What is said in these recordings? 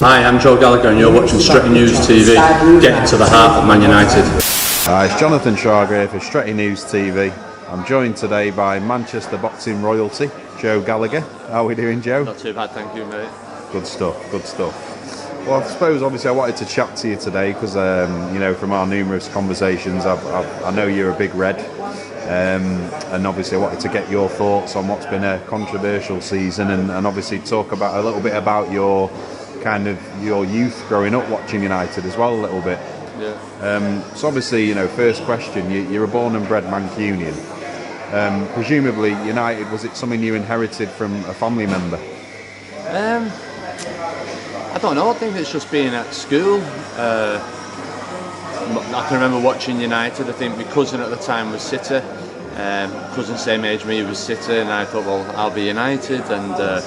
Hi, I'm Joe Gallagher and you're watching Stretford News TV, getting to the heart of Man United. Hi, it's Jonathan Shrager here for Stretford News TV. I'm joined today by Manchester boxing royalty, Joe Gallagher. How are we doing, Joe? Not too bad, thank you, mate. Good stuff, good stuff. Well, I suppose obviously I wanted to chat to you today because, you know, from our numerous conversations, I know you're a big Red. And obviously I wanted to get your thoughts on what's been a controversial season and obviously talk about a little bit about your your youth growing up watching United as well a little bit. Yeah. So obviously, you know, first question, you're a born and bred Mancunian. Presumably United, was it something you inherited from a family member? I don't know, I think it's just being at school. I can remember watching United. I think my cousin at the time was City. Cousin same age me was City, and I thought, well, I'll be United. And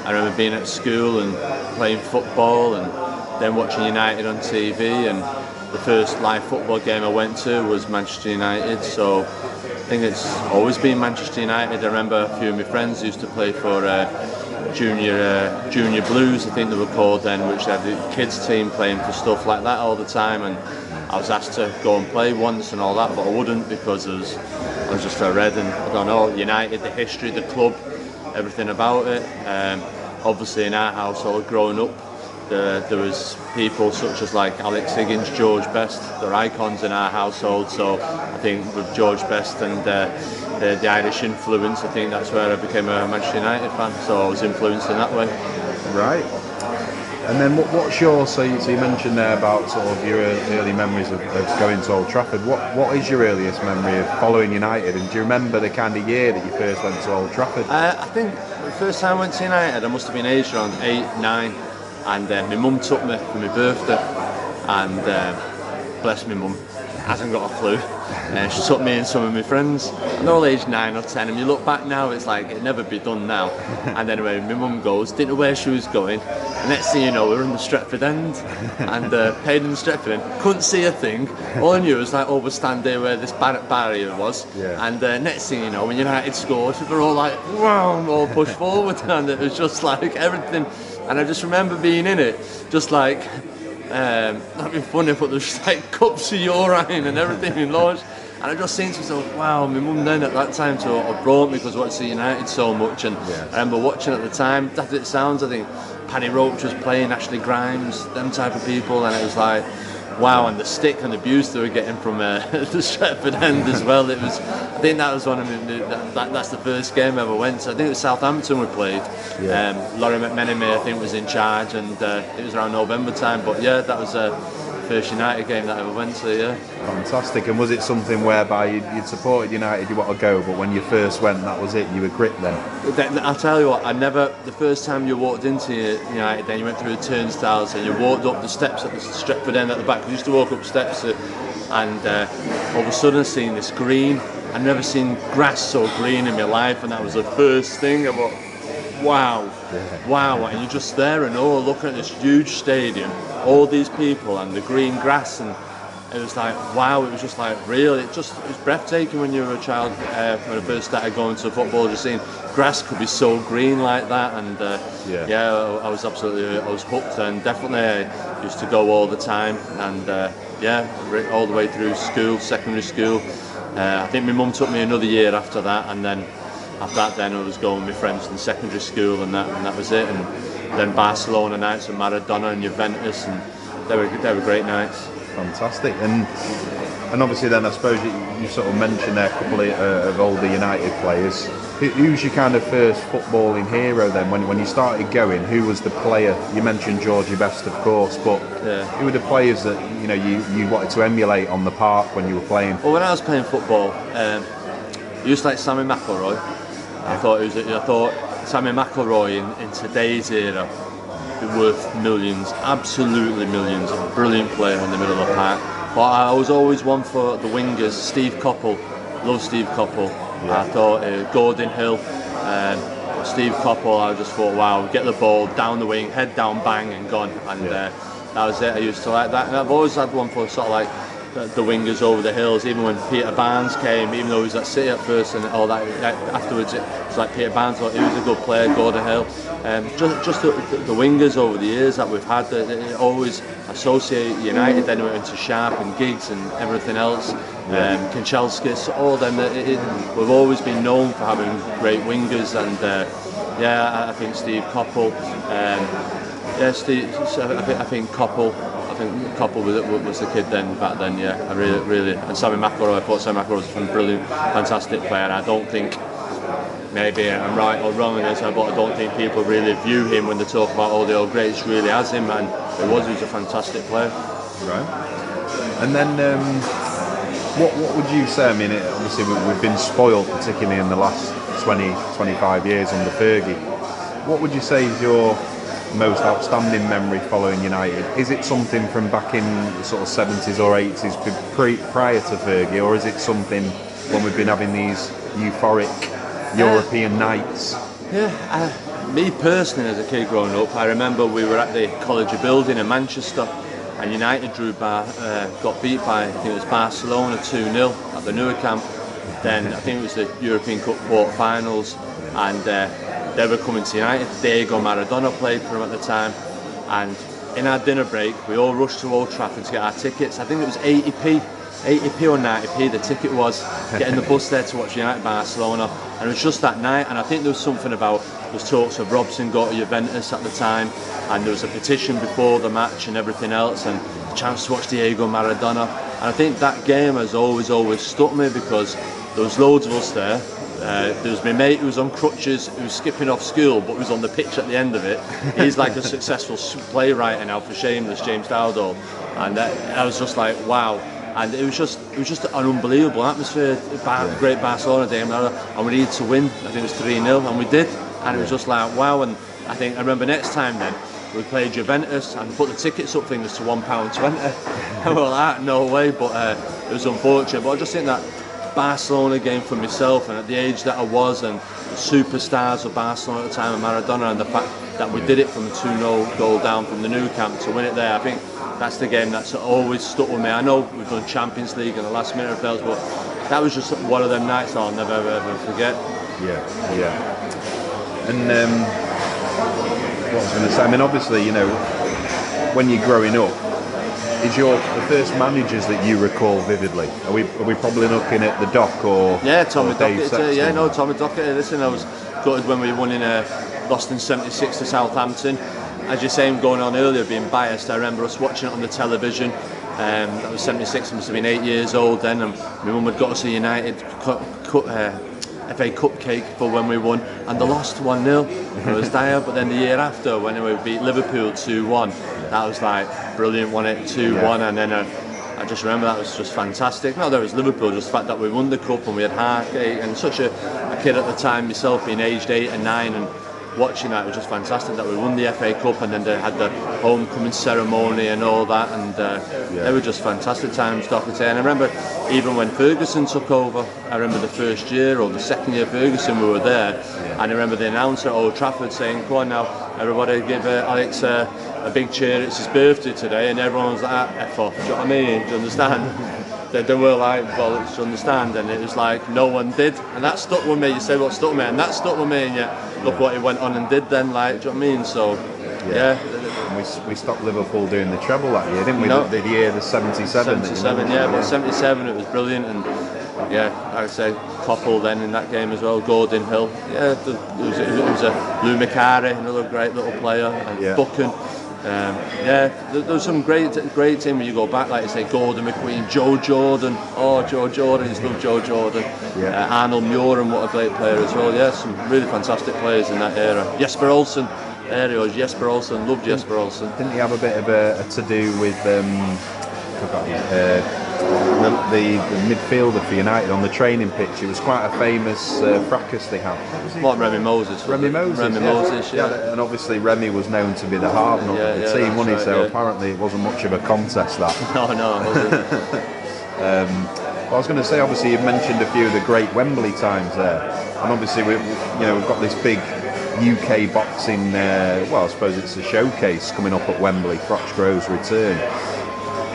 I remember being at school and playing football and then watching United on TV, and the first live football game I went to was Manchester United, so I think it's always been Manchester United. I remember a few of my friends used to play for Junior Blues, I think they were called then, which had the kids team playing for stuff like that all the time, and I was asked to go and play once and all that, but I wouldn't because I was just a Red, and I don't know, United, the history, the club, everything about it. Obviously in our household growing up, there was people such as like Alex Higgins, George Best, they're icons in our household, so I think with George Best and the Irish influence, I think that's where I became a Manchester United fan, so I was influenced in that way. Right. And then what's your, so you mentioned there about sort of your early memories of going to Old Trafford. What is your earliest memory of following United, and do you remember the kind of year that you first went to Old Trafford? I think the first time I went to United, I must have been aged around 8, 9, and my mum took me for my birthday, and bless my mum, hasn't got a clue. She took me and some of my friends, and they're all aged 9 or 10, and you look back now, it's like it'd never be done now. And anyway, my mum goes, didn't know where she was going, and next thing you know, we were in the Stretford End, and paid in the Stretford End, couldn't see a thing. All I knew was like, oh, we're standing there where this barrier was, and next thing you know, when United scored, we were all like, wow, all pushed forward, and it was just like everything. And I just remember being in it, just like, that'd be funny, but there's just like cups of urine and everything in large. And I just think to myself, wow, my mum then at that time sort of brought me because I watched United so much. And I remember watching at the time, that it sounds, I think Paddy Roach was playing, Ashley Grimes, them type of people, and it was like, wow, and the stick and the abuse they were getting from the Stretford End as well. It was, I think that was one of that's the first game I ever went to. I think it was Southampton we played. Laurie McMenemy, I think, was in charge, and it was around November time. But yeah, that was the first United game that I ever went to. Yeah. Fantastic. And was it something whereby you'd supported United, you want to go, but when you first went, that was it, you were gripped then? I'll tell you what, the first time you walked into United, then you went through the turnstiles and you walked up the steps at the Stretford End at the back. We used to walk up steps and all of a sudden I seen this green. I'd never seen grass so green in my life, and that was the first thing. I thought, wow, wow, and you're just there and all looking at this huge stadium, all these people and the green grass, and it was like, wow, it was just like real. It was breathtaking when you were a child, when I first started going to football, just seeing grass could be so green like that, and I was hooked, and definitely I used to go all the time, and all the way through school, secondary school. I think my mum took me another year after that, and then after that then I was going with my friends in secondary school, and that was it. And then Barcelona nights with Maradona and Juventus, and they were great nights. Fantastic. And obviously then I suppose you sort of mentioned there a couple of older United players. Who's your kind of first footballing hero then? When you started going, who was the player? You mentioned Georgie Best, of course, but who were the players that you wanted to emulate on the park when you were playing? Well, when I was playing football, I used to like Sammy McIlroy. I thought Sammy McIlroy in today's era be worth millions, absolutely millions. A brilliant player in the middle of the park. But I was always one for the wingers. Steve Coppell, love Steve Coppell. I thought Gordon Hill, Steve Coppell. I just thought, wow, get the ball down the wing, head down, bang, and gone. And that was it. I used to like that. And I've always had one for sort of like the wingers over the hills. Even when Peter Barnes came, even though he was at City at first and all that, afterwards it was like Peter Barnes, he was a good player, Gordon Hill. Just the wingers over the years that we've had, they always associate United, then we went to Sharp and Giggs and everything else, Kanchelskis, all them. We've always been known for having great wingers, and I think Steve Coppell, I think Coppell was the kid then, back then, I really, and Sammy McIlroy, I thought Sammy McIlroy was a brilliant, fantastic player, and I don't think, maybe I'm right or wrong in this, but I don't think people really view him when they talk about all the old greats really as him, and he was a fantastic player. Right. And then, what would you say? I mean, obviously we've been spoiled, particularly in the last 20-25 years under Fergie. What would you say is your most outstanding memory following United? Is it something from back in the sort of 70s or 80s prior to Fergie, or is it something when we've been having these euphoric European nights? Me personally, as a kid growing up, I remember we were at the College Building in Manchester, and United got beat by, I think it was Barcelona 2-0 at the Nou Camp. Then I think it was the European Cup quarter-finals, and they were coming to United. Diego Maradona played for them at the time, and in our dinner break we all rushed to Old Trafford to get our tickets. I think it was 80p or 90p the ticket was, getting the bus there to watch United Barcelona, and it was just that night. And I think there was something about, there was talks of Robson go to Juventus at the time, and there was a petition before the match and everything else, and a chance to watch Diego Maradona. And I think that game has always stuck me, because there was loads of us there. There was my mate who was on crutches, who was skipping off school but was on the pitch at the end of it. He's like a successful playwright now for Shameless, James Dowdall, and I was just like, wow. And it was just an unbelievable atmosphere. Great Barcelona day, and we needed to win. I think it was 3-0, and we did. And it was just like, wow. And I remember next time then we played Juventus and put the tickets up things to £1.20. And we were like, no way. But it was unfortunate. But I just think that Barcelona game for myself, and at the age that I was, and the superstars of Barcelona at the time, and Maradona, and the fact that we did it from a 2-0 goal down from the Nou Camp to win it there, I think that's the game that's always stuck with me. I know we've done Champions League and the last minute affairs, but that was just one of them nights I'll never ever forget. Yeah. And what I was going to say, I mean, obviously, you know, when you're growing up, is the first managers that you recall vividly? Are we probably looking at the Doc or Tommy Dave Dockett? Tommy Dockett. Listen, I was gutted when we won lost in '76 to Southampton. As you're saying, going on earlier, being biased, I remember us watching it on the television. That was '76. I must have been 8 years old then, and my mum had got us a United FA Cup cake for when we won, and they lost 1-0. It was dire. But then the year after, when we beat Liverpool 2-1, that was like brilliant. Won it 2-1, and then I just remember that was just fantastic. Not that it was Liverpool, just the fact that we won the cup and we had Hargate, and such a kid at the time myself, being aged 8 and 9, and watching that, it was just fantastic that we won the FA Cup, and then they had the homecoming ceremony and all that, and they were just fantastic times, Doherty. And I remember even when Ferguson took over, I remember the first year or the second year Ferguson, we were there, and I remember the announcer at Old Trafford saying, "Go on now, everybody, give Alex a big cheer, it's his birthday today," and everyone was like, "F off," do you know what I mean? Do you understand? They were like, well, it's to understand, and it was like no one did, and that stuck with me. You say what stuck with me, and that stuck with me, and yet look what he went on and did then, like, do you know what I mean? So we stopped Liverpool doing the treble that year, didn't we? The year the 77. 77, but 77 it was brilliant, and I'd say Coppell then in that game as well, Gordon Hill, it was a Lou Macari, another great little player, and Buchan. There was some great team when you go back, like you say, Gordon McQueen, Joe Jordan, you just love Joe Jordan, Arnold Muren, what a great player as well. Some really fantastic players in that era. Jesper Olsen, loved Jesper Olsen. Didn't he have a bit of a to-do with the midfielder for United on the training pitch? It was quite a famous fracas they had. Remy Moses. Remy Moses, and obviously Remy was known to be the hard nut of the team, wasn't he? So apparently it wasn't much of a contest, that. No, it wasn't. I was going to say, obviously you've mentioned a few of the great Wembley times there, and obviously we've got this big UK boxing, I suppose it's a showcase coming up at Wembley, Frochgrove's return.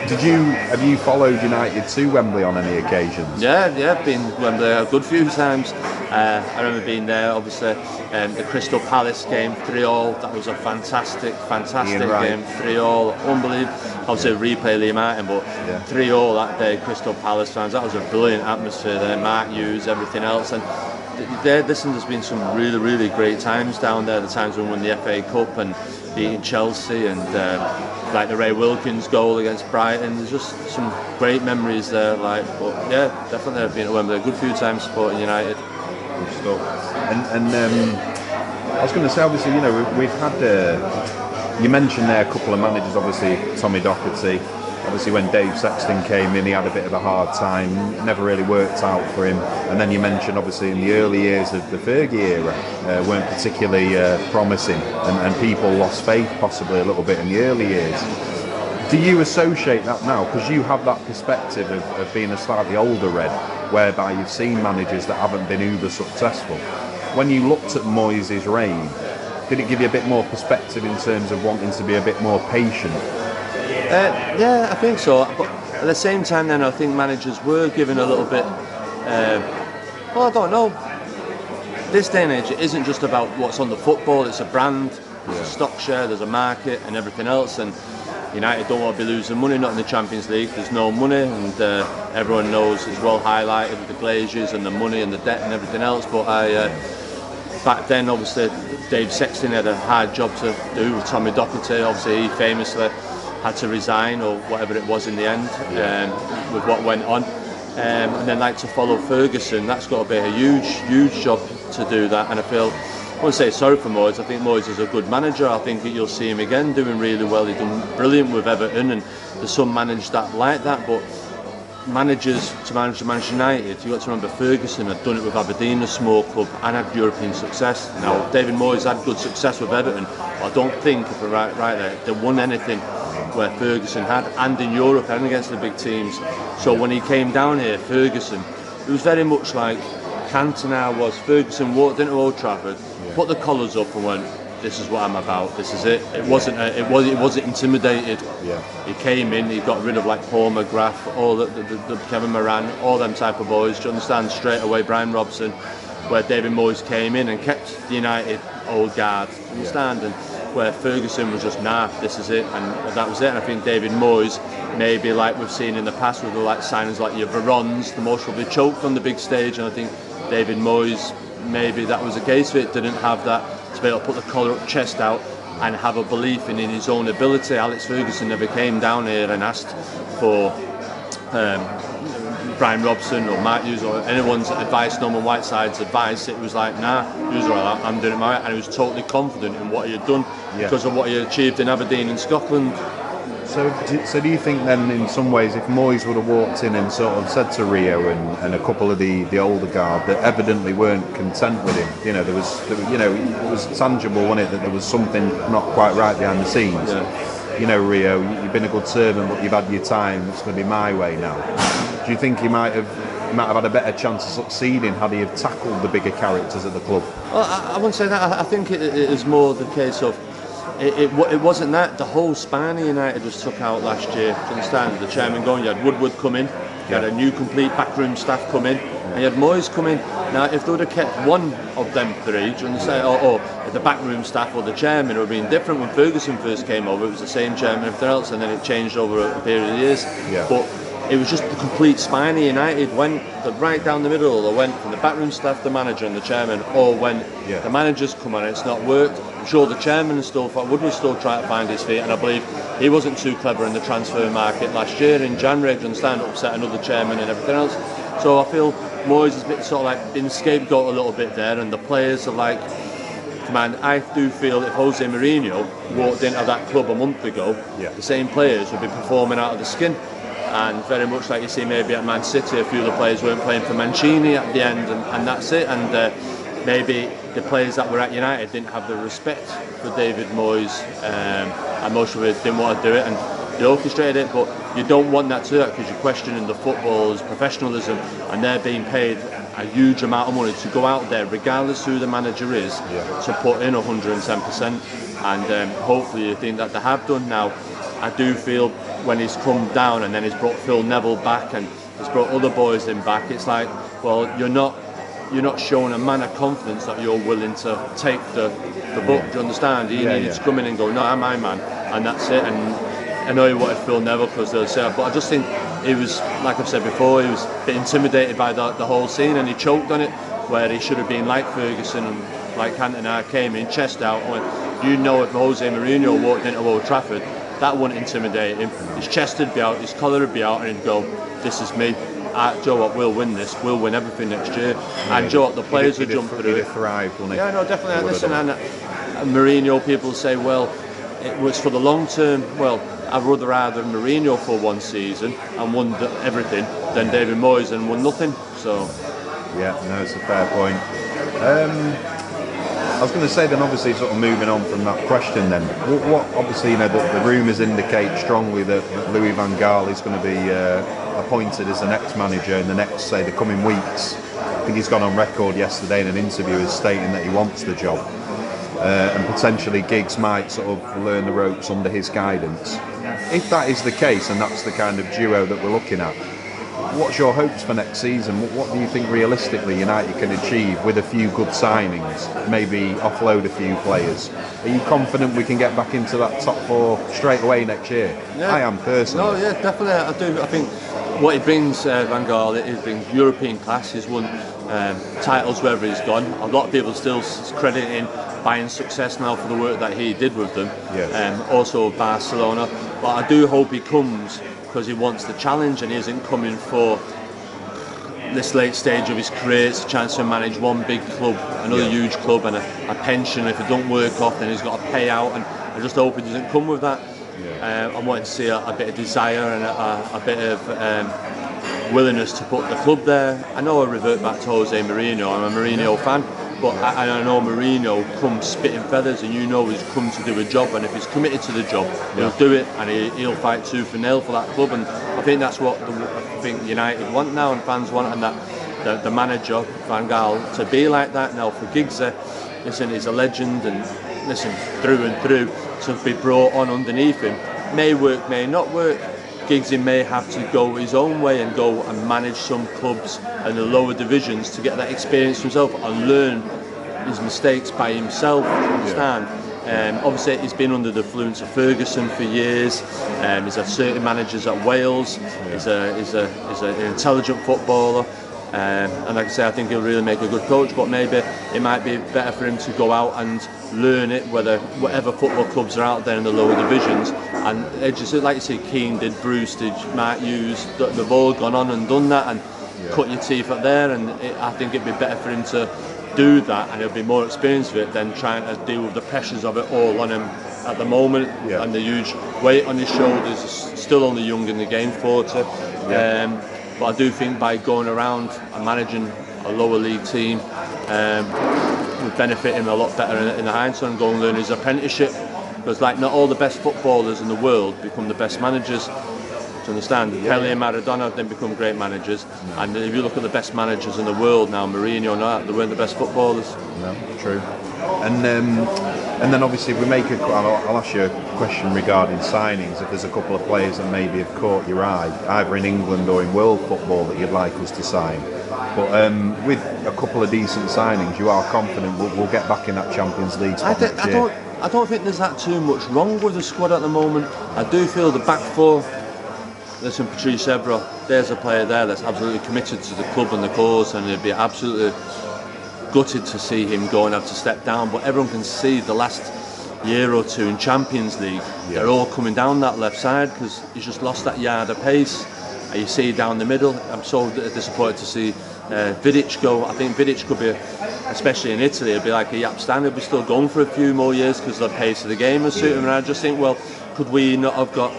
Have you followed United to Wembley on any occasions? Yeah, been Wembley a good few times. I remember being there, obviously, the Crystal Palace game, 3-3, that was a fantastic game, 3-3, unbelievable. Obviously replay Liam Martin, but 3-3 that day, Crystal Palace fans, that was a brilliant atmosphere there, Mark Hughes, everything else, and there's been some really great times down there, the times when we won the FA Cup and beating Chelsea, and like the Ray Wilkins goal against Brighton. There's just some great memories there. But yeah, definitely I've been to Wembley a good few times supporting United. Good stuff. And I was going to say, obviously, we've had. You mentioned there a couple of managers, obviously Tommy Docherty. Obviously, when Dave Sexton came in, he had a bit of a hard time. Never really worked out for him. And then you mentioned, obviously, in the early years of the Fergie era, weren't particularly promising, and people lost faith possibly a little bit in the early years. Do you associate that now? Because you have that perspective of being a slightly older Red, whereby you've seen managers that haven't been uber successful. When you looked at Moyes' reign, did it give you a bit more perspective in terms of wanting to be a bit more patient? Yeah, I think so. But at the same time, then I think managers were given a little bit. I don't know. This day and age, it isn't just about what's on the football. It's a brand, there's a stock share, there's a market, and everything else. And United don't want to be losing money. Not in the Champions League. There's no money, and everyone knows it's well highlighted with the Glazers and the money and the debt and everything else. But back then, obviously, Dave Sexton had a hard job to do with Tommy Docherty. Obviously, he famously had to resign or whatever it was in the end with what went on, and then to follow Ferguson, that's got to be a huge job to do that. And I won't say sorry for Moyes. I think Moyes is a good manager. I think that you'll see him again doing really well. He's done brilliant with Everton, and there's some managers that like that, but managers to manage Manchester United, you've got to remember Ferguson had done it with Aberdeen, a small club, and had European success. Now David Moyes had good success with Everton. I don't think, if we're right there, they won anything where Ferguson had, and in Europe and against the big teams. So when he came down here, Ferguson, it was very much like Cantona was. Ferguson walked into Old Trafford, put the collars up and went, this is what I'm about, this is it. It wasn't intimidated. He came in, he got rid of like Paul McGrath, all the Kevin Moran, all them type of boys. Do you understand? Straight away Brian Robson, where David Moyes came in and kept the United old guard. Do you understand? And where Ferguson was just, this is it, and that was it. And I think David Moyes, maybe like we've seen in the past with the signings like your Verons, the most will be choked on the big stage, and I think David Moyes, maybe that was the case of it, didn't have that to be able to put the collar up, chest out, and have a belief in his own ability. Alex Ferguson never came down here and asked for Brian Robson or Mark Hughes or anyone's advice, Norman Whiteside's advice. It was like, Hughes, I'm doing it my way, and he was totally confident in what he had done because of what he achieved in Aberdeen and Scotland. So do you think then, in some ways, if Moyes would have walked in and sort of said to Rio and a couple of the older guard that evidently weren't content with him, there was it was tangible, wasn't it, that there was something not quite right behind the scenes. Rio, you've been a good servant, but you've had your time. It's going to be my way now. Do you think he might have had a better chance of succeeding had he have tackled the bigger characters at the club? Well, I wouldn't say that. I think it is more the case of it wasn't that. The whole spine of United was took out last year. Do you understand? The chairman going, you had Woodward come in, you had a new complete backroom staff come in, and you had Moyes come in. Now, if they would have kept one of them three, do you understand? Or the backroom staff or the chairman, it would have been different. When Ferguson first came over, it was the same chairman and everything else, and then it changed over a period of years. But it was just the complete spine of United went right down the middle. They went from the backroom staff, the manager and the chairman, or when the managers come on and it's not worked. I'm sure the chairman Woodward still trying to find his feet, and I believe he wasn't too clever in the transfer market last year in January, do you understand, upset another chairman and everything else. So I feel Moyes has been sort of like been scapegoat a little bit there, and the players are like, man, I do feel if Jose Mourinho walked into that club a month ago, the same players would be performing out of the skin. And very much like you see maybe at Man City, a few of the players weren't playing for Mancini at the end, and that's it. And maybe the players that were at United didn't have the respect for David Moyes, and most of it didn't want to do it, and they orchestrated it. But you don't want that to do that, because you're questioning the football's professionalism, and they're being paid a huge amount of money to go out there, regardless who the manager is, to put in 110%. And hopefully you think that they have done. Now, I do feel when he's come down and then he's brought Phil Neville back and he's brought other boys in back, it's like, well, you're not showing a man of confidence that you're willing to take the book. Do you understand? He needed to come in and go, no, I'm my man, and that's it. And I know he wanted Phil Neville because they'll say, but I just think he was, like I've said before, he was a bit intimidated by the whole scene, and he choked on it, where he should have been like Ferguson and like Cantona, came in, chest out, and went, you know, if Jose Mourinho walked into Old Trafford, that wouldn't intimidate him. His chest would be out, his collar would be out, and he'd go, this is me. Joe, what, we'll win this, we'll win everything next year. And Joe, the players will jump through it. Thrive, wouldn't he? Yeah, no, definitely. Listen, and Mourinho, people say, well, it was for the long term. Well, I'd rather either Mourinho for one season and won everything than David Moyes and won nothing. So, yeah, no, it's a fair point. I was going to say then, obviously, sort of moving on from that question then, what obviously, you know, the rumours indicate strongly that Louis van Gaal is going to be appointed as the next manager in the next, say, the coming weeks. I think he's gone on record yesterday in an interview as stating that he wants the job. And potentially Giggs might sort of learn the ropes under his guidance. If that is the case, and that's the kind of duo that we're looking at, what's your hopes for next season? What do you think realistically United can achieve with a few good signings? Maybe offload a few players. Are you confident we can get back into that top four straight away next year? Yeah. I am personally. No, yeah, definitely. I do. I think what he brings, Van Gaal, is brings European class. He's won titles wherever he's gone. A lot of people still crediting Bayern success now for the work that he did with them. Yes. Also Barcelona. But I do hope he comes because he wants the challenge and he isn't coming for this late stage of his career. It's a chance to manage one big club, another huge club, and a pension. If it don't work off, then he's got a payout, and I just hope he doesn't come with that. I'm wanting to see a bit of desire and a bit of willingness to put the club there. I know I revert back to Jose Mourinho. I'm a Mourinho fan. But I know Mourinho comes spitting feathers, and you know he's come to do a job, and if he's committed to the job, he'll do it, and he'll fight tooth and nail for that club. And I think that's what I think United want now, and fans want, and that the manager Van Gaal to be like that now. For Giggs, listen, he's a legend, and listen, through and through, to be brought on underneath him may work, may not work. Giggsy may have to go his own way and go and manage some clubs in the lower divisions to get that experience himself and learn his mistakes by himself. Understand? Obviously, he's been under the influence of Ferguson for years. He's had certain managers at Wales. He's an intelligent footballer. And like I say, I think he'll really make a good coach, but maybe it might be better for him to go out and learn it, whatever football clubs are out there in the lower divisions. And it just, like you say, Keane did, Bruce did, Mark Hughes, they've all gone on and done that and cut your teeth up there, and I think it'd be better for him to do that, and he'll be more experienced with it than trying to deal with the pressures of it all on him at the moment, and the huge weight on his shoulders. He's still only young in the game, 40. But I do think by going around and managing a lower league team would benefit him a lot better in the hindsight, and go and learn his apprenticeship, because like not all the best footballers in the world become the best managers. To understand, Pelé and Maradona then become great managers, and if you look at the best managers in the world now, Mourinho, they weren't the best footballers. No, true. And then obviously we make I'll ask you a question regarding signings. If there's a couple of players that maybe have caught your eye, either in England or in world football, that you'd like us to sign. But with a couple of decent signings, you are confident we'll get back in that Champions League spot next year? I don't think there's that too much wrong with the squad at the moment. I do feel the back four. Listen, Patrice Evra, there's a player there that's absolutely committed to the club and the cause, and it'd be absolutely gutted to see him go and have to step down. But everyone can see the last year or two in Champions League, they're all coming down that left side because he's just lost that yard of pace. And you see down the middle, I'm so disappointed to see Vidic go. I think Vidic could be, especially in Italy, it'd be like a Yap Stand. He'll be still going for a few more years because the pace of the game has suited him. And I just think, well, could we not have got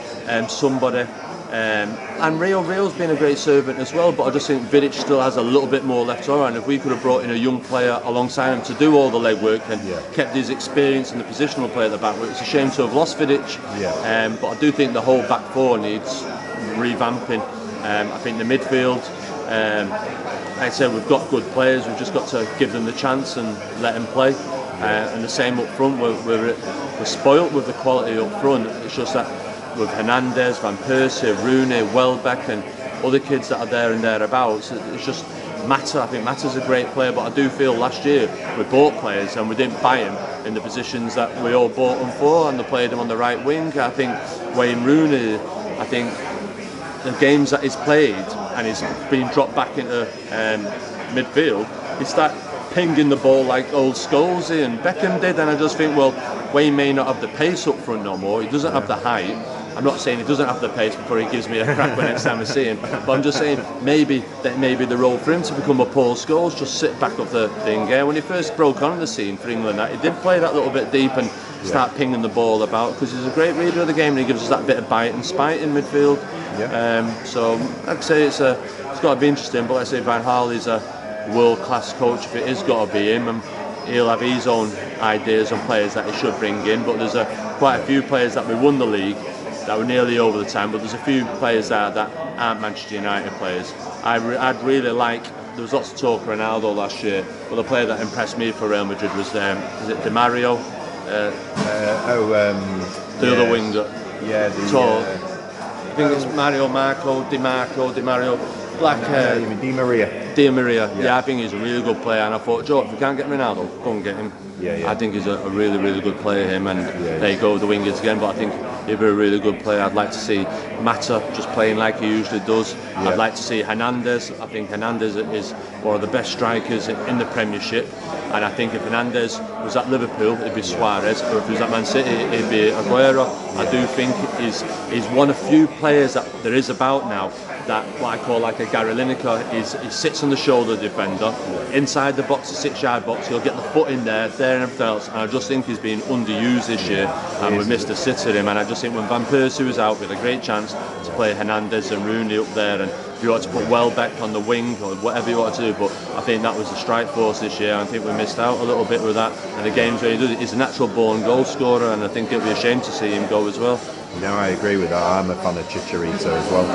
somebody? And Rio's been a great servant as well, but I just think Vidic still has a little bit more left to her, and if we could have brought in a young player alongside him to do all the legwork and kept his experience and the positional play at the back, it's a shame to have lost Vidic. But I do think the whole back four needs revamping. I think the midfield, like I said, we've got good players, we've just got to give them the chance and let them play. And the same up front, we're spoilt with the quality up front. It's just that with Hernandez, Van Persie, Rooney, Welbeck, and other kids that are there and thereabouts. It's just Mata. I think Mata's a great player, but I do feel last year we bought players and we didn't buy them in the positions that we all bought them for, and they played them on the right wing. I think Wayne Rooney, I think the games that he's played and he's been dropped back into midfield, he started pinging the ball like old Scholesy and Beckham did, and I just think, well, Wayne may not have the pace up front no more, he doesn't have the height. I'm not saying he doesn't have the pace before he gives me a crack when next time I see him, but I'm just saying maybe the role for him to become a Paul Scholes, just sit back up the thing. When he first broke on the scene for England, he did play that little bit deep and start pinging the ball about, because he's a great reader of the game and he gives us that bit of bite and spite in midfield. So I'd say it's got to be interesting, but let's say Van Gaal is a world-class coach if it is got to be him, and he'll have his own ideas on players that he should bring in, but there's quite a few players that we won the league that were nearly over the time, but there's a few players that aren't Manchester United players. I'd really like, there was lots of talk of Ronaldo last year, but the player that impressed me for Real Madrid was, is it Di Mario? The other winger. Tall. I think it's Di Mario. Black hair. Di Maria. Di Maria. Yeah, I think he's a really good player, and I thought, Joe, if we can't get Ronaldo, go and get him. I think he's a really, really good player, him, and there you go with the wingers again, but I think he'll be a really good player. I'd like to see Mata just playing like he usually does. I'd like to see Hernandez. I think Hernandez is one of the best strikers in the Premiership, and I think if Hernandez was at Liverpool, it'd be Suarez, or if he was at Man City, it'd be Aguero. I do think he's one of few players that there is about now that what I call like a Gary Lineker, he sits on the shoulder of the defender, inside the box, the 6-yard box, he'll get the foot in there and everything else, and I just think he's been underused this year, and we missed a sit at him, and I just think when Van Persie was out, we had a great chance to play Hernandez and Rooney up there, and if you want to put Welbeck on the wing, or whatever you want to do, but I think that was the strike force this year, and I think we missed out a little bit with that, and the games where he does it, he's a natural born goal scorer, and I think it'd be a shame to see him go as well. No, I agree with that. I'm a fan of Chicharito as well.